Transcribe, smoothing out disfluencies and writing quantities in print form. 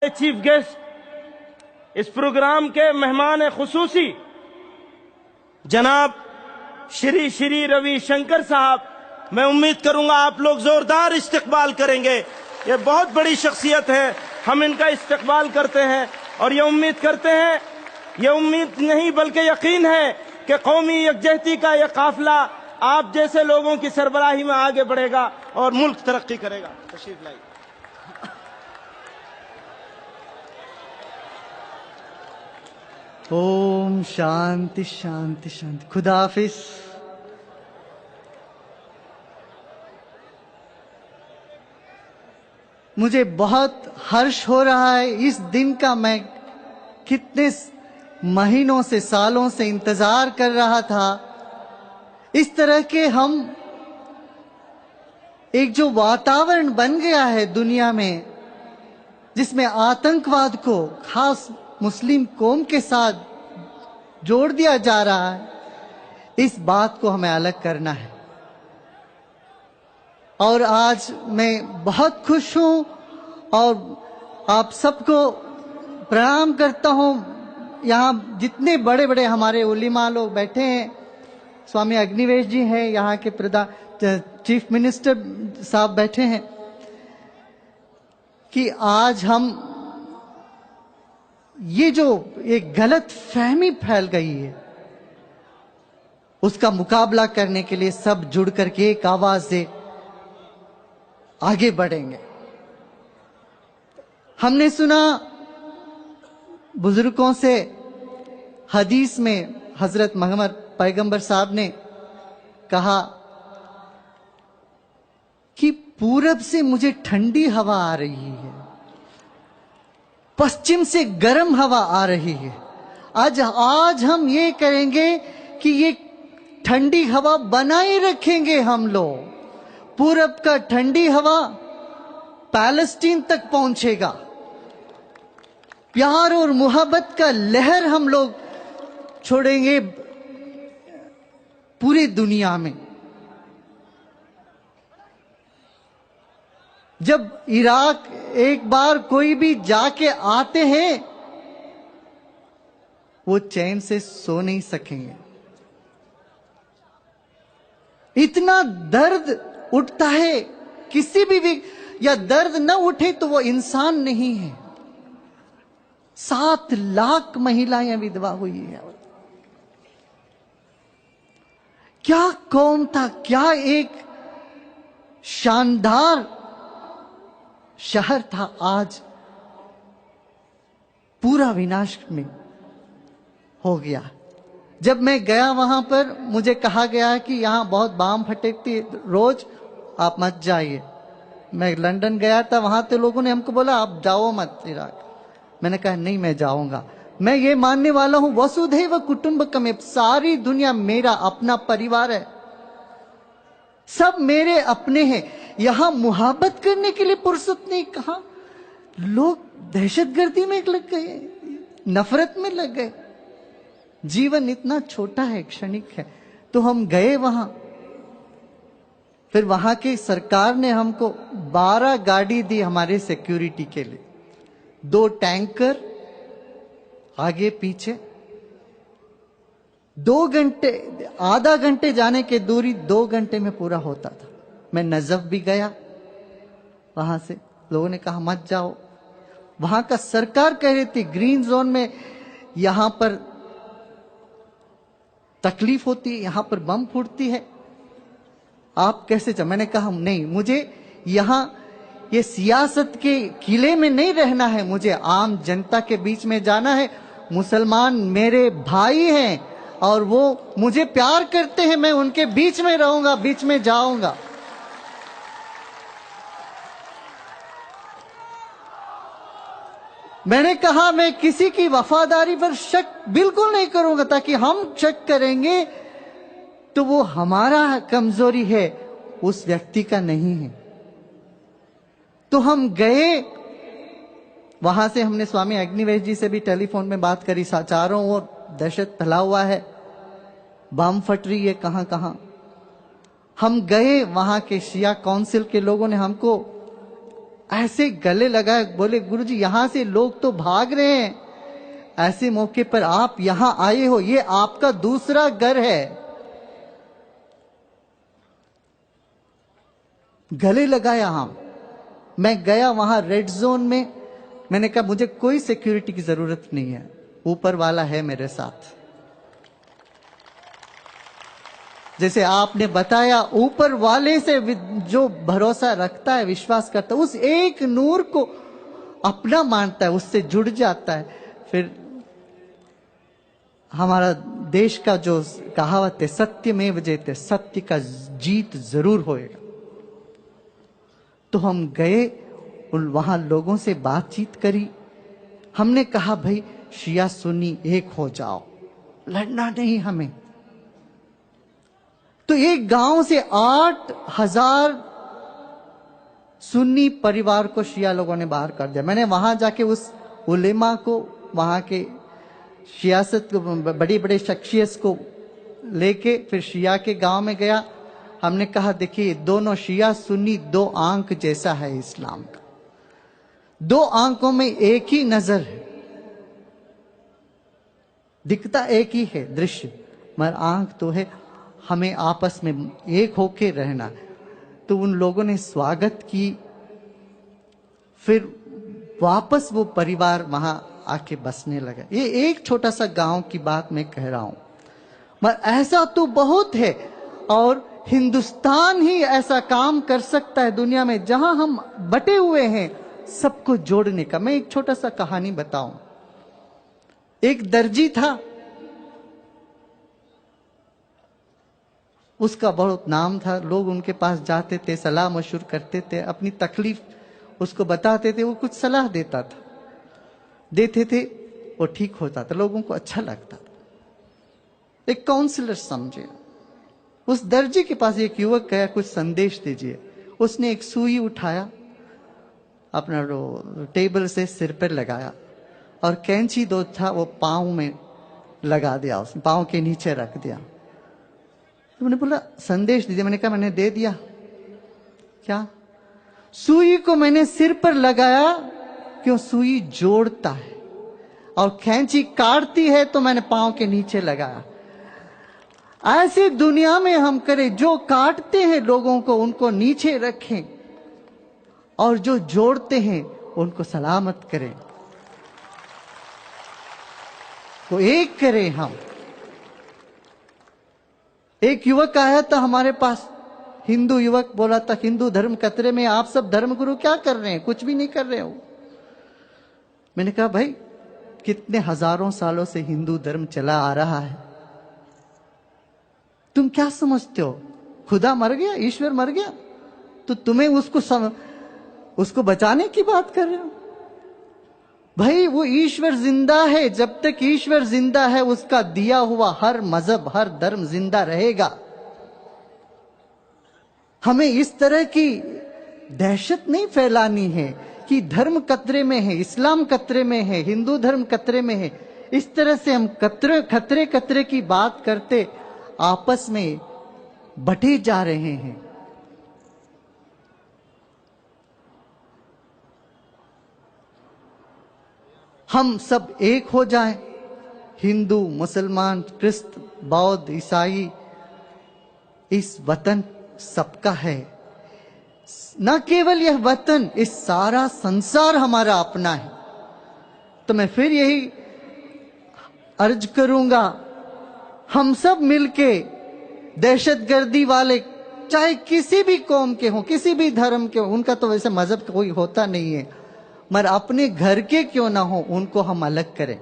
Chief guest इस programme के मेहमान खुसूसी जनाब श्री श्री रविशंकर साहब, मैं उम्मीद करूंगा आप लोग जोरदार इस्तकबाल करेंगे। ये बहुत बड़ी शख्सियत है, हम इनका इस्तकबाल करते हैं और ये उम्मीद करते हैं, ये उम्मीद नहीं बल्कि यकीन है कि कौमी यकजहती का ये काफिला आप जैसे लोगों की सरबराही में आगे बढ़ेगा और मुल्क तरक्की करेगा। तशरीफ लाइए। ओम शांति शांति शांति। खुदा हाफिज। मुझे बहुत हर्ष हो रहा है इस दिन का। मैं कितने महीनों से, सालों से इंतजार कर रहा था। इस तरह के हम एक जो वातावरण बन गया है दुनिया में, जिसमें आतंकवाद को खास मुस्लिम कौम के साथ जोड़ दिया जा रहा है, इस बात को हमें अलग करना है। और आज मैं बहुत खुश हूं और आप सबको प्रणाम करता हूं। यहाँ जितने बड़े बड़े हमारे उलिमा लोग बैठे हैं, स्वामी अग्निवेश जी हैं, यहाँ के चीफ मिनिस्टर साहब बैठे हैं, कि आज हम ये जो एक गलत फहमी फैल गई है, उसका मुकाबला करने के लिए सब जुड़ करके एक आवाज से आगे बढ़ेंगे। हमने सुना बुजुर्गों से, हदीस में हजरत मोहम्मद पैगंबर साहब ने कहा कि पूरब से मुझे ठंडी हवा आ रही है, पश्चिम से गर्म हवा आ रही है। आज हम ये करेंगे कि ये ठंडी हवा बनाए रखेंगे हम लोग। पूरब का ठंडी हवा पैलेस्टीन तक पहुंचेगा। प्यार और मोहब्बत का लहर हम लोग छोड़ेंगे पूरी दुनिया में। जब इराक एक बार कोई भी जाके आते हैं, वो चैन से सो नहीं सकेंगे। इतना दर्द उठता है किसी भी, या दर्द न उठे तो वो इंसान नहीं है। 7 लाख महिलाएं विधवा हुई है। क्या कौम था, क्या एक शानदार शहर था। आज पूरा विनाश में हो गया। जब मैं गया वहां पर, मुझे कहा गया कि यहां बहुत बम फटकती रोज, आप मत जाइए। मैं लंदन गया था, वहां तो लोगों ने हमको बोला आप जाओ मत इराक। मैंने कहा नहीं, मैं जाऊंगा। मैं ये मानने वाला हूं वसुधैव कुटुंबकम, सारी दुनिया मेरा अपना परिवार है, सब मेरे अपने हैं। यहां मुहब्बत करने के लिए फुर्सत नहीं। कहां लोग दहशतगर्दी में लग गए, नफरत में लग गए। जीवन इतना छोटा है, क्षणिक है। तो हम गए वहां, फिर वहां की सरकार ने हमको 12 गाड़ी दी हमारे सिक्योरिटी के लिए, 2 टैंकर आगे पीछे। 2 घंटे, आधा घंटे जाने की दूरी 2 घंटे में पूरा होता था। मैं नजफ भी गया, वहां से लोगों ने कहा मत जाओ। वहां का सरकार कह रही थी ग्रीन जोन में यहां पर तकलीफ होती है, यहां पर बम फूटती है, आप कैसे जाओ। मैंने कहा नहीं, मुझे यहां ये सियासत के किले में नहीं रहना है, मुझे आम जनता के बीच में जाना है। मुसलमान मेरे भाई हैं और वो मुझे प्यार करते हैं, मैं उनके बीच में रहूंगा, बीच में जाऊंगा। मैंने कहा मैं किसी की वफादारी पर शक बिल्कुल नहीं करूंगा, ताकि हम शक करेंगे तो वो हमारा कमजोरी है, उस व्यक्ति का नहीं है। तो हम गए वहां से। हमने स्वामी अग्निवेश जी से भी टेलीफोन में बात करी। चारों ओर दहशत फैला हुआ है, बम फट रही है कहां कहां। हम गए, वहां के शिया काउंसिल के लोगों ने हमको ऐसे गले लगाए, बोले गुरुजी यहां से लोग तो भाग रहे हैं, ऐसे मौके पर आप यहां आए हो, ये आपका दूसरा घर है। गले लगाया हम। मैं गया वहां रेड जोन में, मैंने कहा मुझे कोई सिक्योरिटी की जरूरत नहीं है, ऊपर वाला है मेरे साथ। जैसे आपने बताया, ऊपर वाले से जो भरोसा रखता है, विश्वास करता है, उस एक नूर को अपना मानता है, उससे जुड़ जाता है, फिर हमारा देश का जो कहावत है, सत्यमेव जयते, सत्य का जीत जरूर होएगा। तो हम गए, उन वहां लोगों से बातचीत करी। हमने कहा भाई शिया सुन्नी एक हो जाओ, लड़ना नहीं हमें। तो एक गांव से 8,000 सुन्नी परिवार को शिया लोगों ने बाहर कर दिया। मैंने वहां जाके उस उलेमा को, वहां के सियासत को, बड़ी बड़े शख्सियत को लेके फिर शिया के गांव में गया। हमने कहा देखिए दोनों शिया सुन्नी दो आंख जैसा है इस्लाम का, दो आंखों में एक ही नजर है, दिखता एक ही है दृश्य, मगर आंख तो है, हमें आपस में एक होके रहना। तो उन लोगों ने स्वागत की। फिर वापस वो परिवार वहां आके बसने लगा। ये एक छोटा सा गांव की बात मैं कह रहा हूं, मगर ऐसा तो बहुत है। और हिंदुस्तान ही ऐसा काम कर सकता है दुनिया में, जहां हम बटे हुए हैं, सबको जोड़ने का। मैं एक छोटा सा कहानी बताऊं। एक दर्जी था, उसका बहुत नाम था, लोग उनके पास जाते थे, सलाह मशवरा करते थे, अपनी तकलीफ उसको बताते थे, वो कुछ सलाह देता था, देते थे, वो ठीक होता था, लोगों को अच्छा लगता था। एक काउंसलर समझे, उस दर्जी के पास एक युवक गया, कुछ संदेश दीजिए। उसने एक सुई उठाया, अपना टेबल से सिर पर लगाया, और कैंची दो था वो पांव में लगा दिया, उसने पांव के नीचे रख दिया। तो मैंने बोला संदेश दीजिए। मैंने कहा मैंने दे दिया। क्या? सुई को मैंने सिर पर लगाया, क्यों? सुई जोड़ता है, और कैंची काटती है, तो मैंने पांव के नीचे लगाया। ऐसे दुनिया में हम करें, जो काटते हैं लोगों को उनको नीचे रखें, और जो जोड़ते हैं उनको सलामत करें, तो एक करें हम। एक युवक आया था हमारे पास, हिंदू युवक, बोला था हिंदू धर्म खतरे में, आप सब धर्मगुरु क्या कर रहे हैं? कुछ भी नहीं कर रहे हो। मैंने कहा भाई कितने हजारों सालों से हिंदू धर्म चला आ रहा है, तुम क्या समझते हो? खुदा मर गया, ईश्वर मर गया, तो तुम्हें उसको बचाने की बात कर रहे हो? भाई वो ईश्वर जिंदा है, जब तक ईश्वर जिंदा है उसका दिया हुआ हर मजहब, हर धर्म जिंदा रहेगा। हमें इस तरह की दहशत नहीं फैलानी है कि धर्म खतरे में है, इस्लाम खतरे में है, हिंदू धर्म खतरे में है। इस तरह से हम खतरे की बात करते आपस में बटे जा रहे हैं। हम सब एक हो जाएं, हिंदू, मुसलमान, क्रिस्त, बौद्ध, ईसाई, इस वतन सबका है। न केवल यह वतन, इस सारा संसार हमारा अपना है। तो मैं फिर यही अर्ज करूंगा, हम सब मिलके दहशतगर्दी वाले, चाहे किसी भी कौम के हों, किसी भी धर्म के हों, उनका तो वैसे मजहब कोई होता नहीं है, मगर अपने घर के क्यों ना हो, उनको हम अलग करें।